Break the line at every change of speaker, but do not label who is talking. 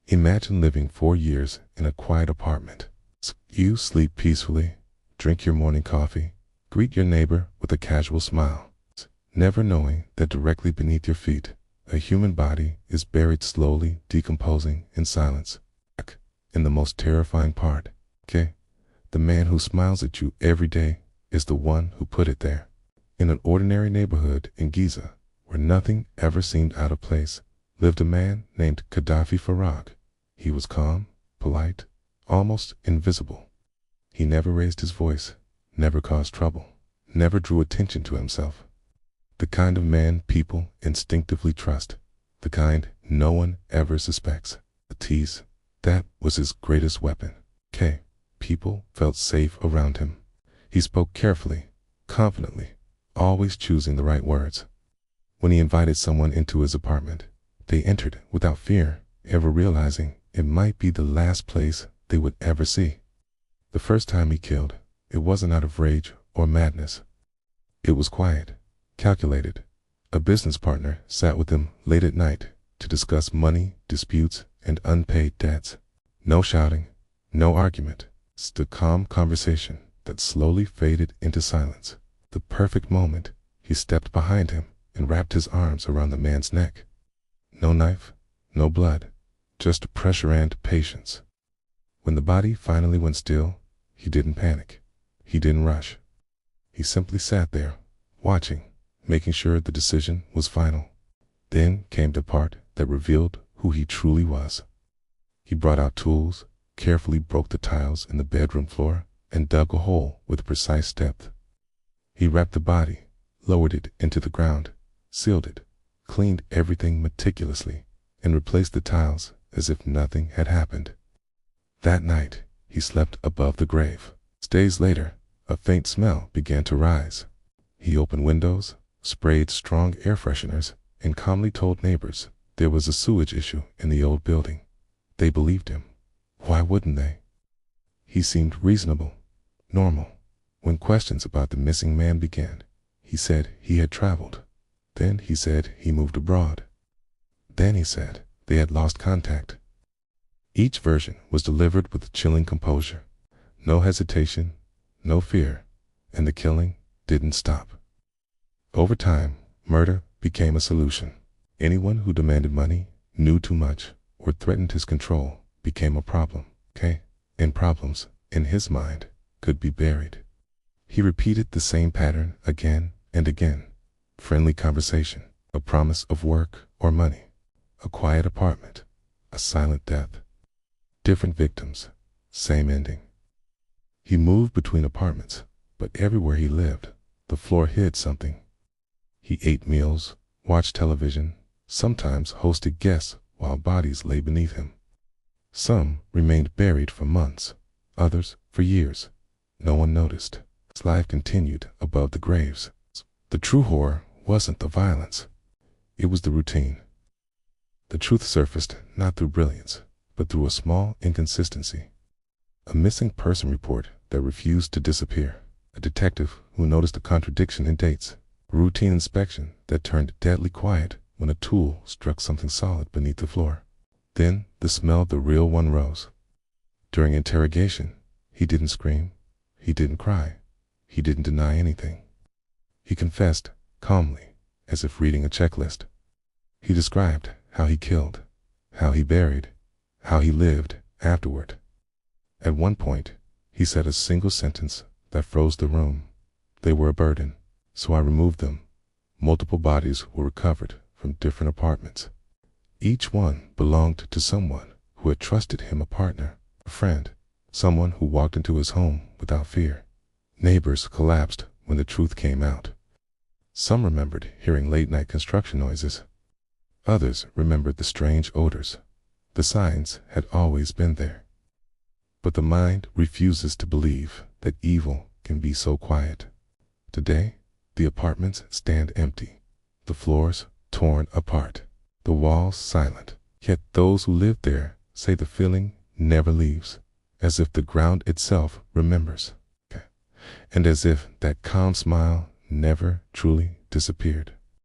Imagine living 4 years in a quiet apartment. You sleep peacefully, drink your morning coffee, greet your neighbor with a casual smile, never knowing that directly beneath your feet, a human body is buried slowly decomposing in silence. And the most terrifying part, the man who smiles at you every day is the one who put it there. In an ordinary neighborhood in Giza, where nothing ever seemed out of place, lived a man named Gaddafi Farag. He was calm, polite, almost invisible. He never raised his voice, never caused trouble, never drew attention to himself. The kind of man people instinctively trust, the kind no one ever suspects. The tease, that was his greatest weapon. People felt safe around him. He spoke carefully, confidently, always choosing the right words. When he invited someone into his apartment, they entered without fear, ever realizing it might be the last place they would ever see. The first time he killed, it wasn't out of rage or madness. It was quiet, calculated. A business partner sat with him late at night to discuss money, disputes, and unpaid debts. No shouting, no argument, just a calm conversation that slowly faded into silence. The perfect moment, he stepped behind him and wrapped his arms around the man's neck. No knife, no blood, just pressure and patience. When the body finally went still, he didn't panic. He didn't rush. He simply sat there, watching, making sure the decision was final. Then came the part that revealed who he truly was. He brought out tools, carefully broke the tiles in the bedroom floor, and dug a hole with precise depth. He wrapped the body, lowered it into the ground, sealed it, cleaned everything meticulously, and replaced the tiles as if nothing had happened. That night, he slept above the grave. Days later, a faint smell began to rise. He opened windows, sprayed strong air fresheners, and calmly told neighbors there was a sewage issue in the old building. They believed him. Why wouldn't they? He seemed reasonable, normal. When questions about the missing man began, he said he had traveled. Then he said he moved abroad. Then he said they had lost contact. Each version was delivered with chilling composure. No hesitation, no fear, and the killing didn't stop. Over time, murder became a solution. Anyone who demanded money, knew too much, or threatened his control became a problem, And problems, in his mind, could be buried. He repeated the same pattern again and again. Friendly conversation, a promise of work or money, a quiet apartment, a silent death. Different victims, same ending. He moved between apartments, but everywhere he lived, the floor hid something. He ate meals, watched television, sometimes hosted guests while bodies lay beneath him. Some remained buried for months, others for years. No one noticed. His life continued above the graves. The true horror wasn't the violence. It was the routine. The truth surfaced not through brilliance, but through a small inconsistency. A missing person report that refused to disappear. A detective who noticed a contradiction in dates. A routine inspection that turned deadly quiet when a tool struck something solid beneath the floor. Then the smell of the real one rose. During interrogation, he didn't scream, he didn't cry, he didn't deny anything. He confessed, calmly, as if reading a checklist. He described how he killed, how he buried, how he lived afterward. At one point, he said a single sentence that froze the room. They were a burden, so I removed them. Multiple bodies were recovered from different apartments. Each one belonged to someone who had trusted him, a partner, a friend, someone who walked into his home without fear. Neighbors collapsed when the truth came out. Some remembered hearing late-night construction noises. Others remembered the strange odors. The signs had always been there. But the mind refuses to believe that evil can be so quiet. Today, the apartments stand empty, the floors torn apart, the walls silent. Yet those who live there say the feeling never leaves, as if the ground itself remembers, and as if that calm smile never truly disappeared.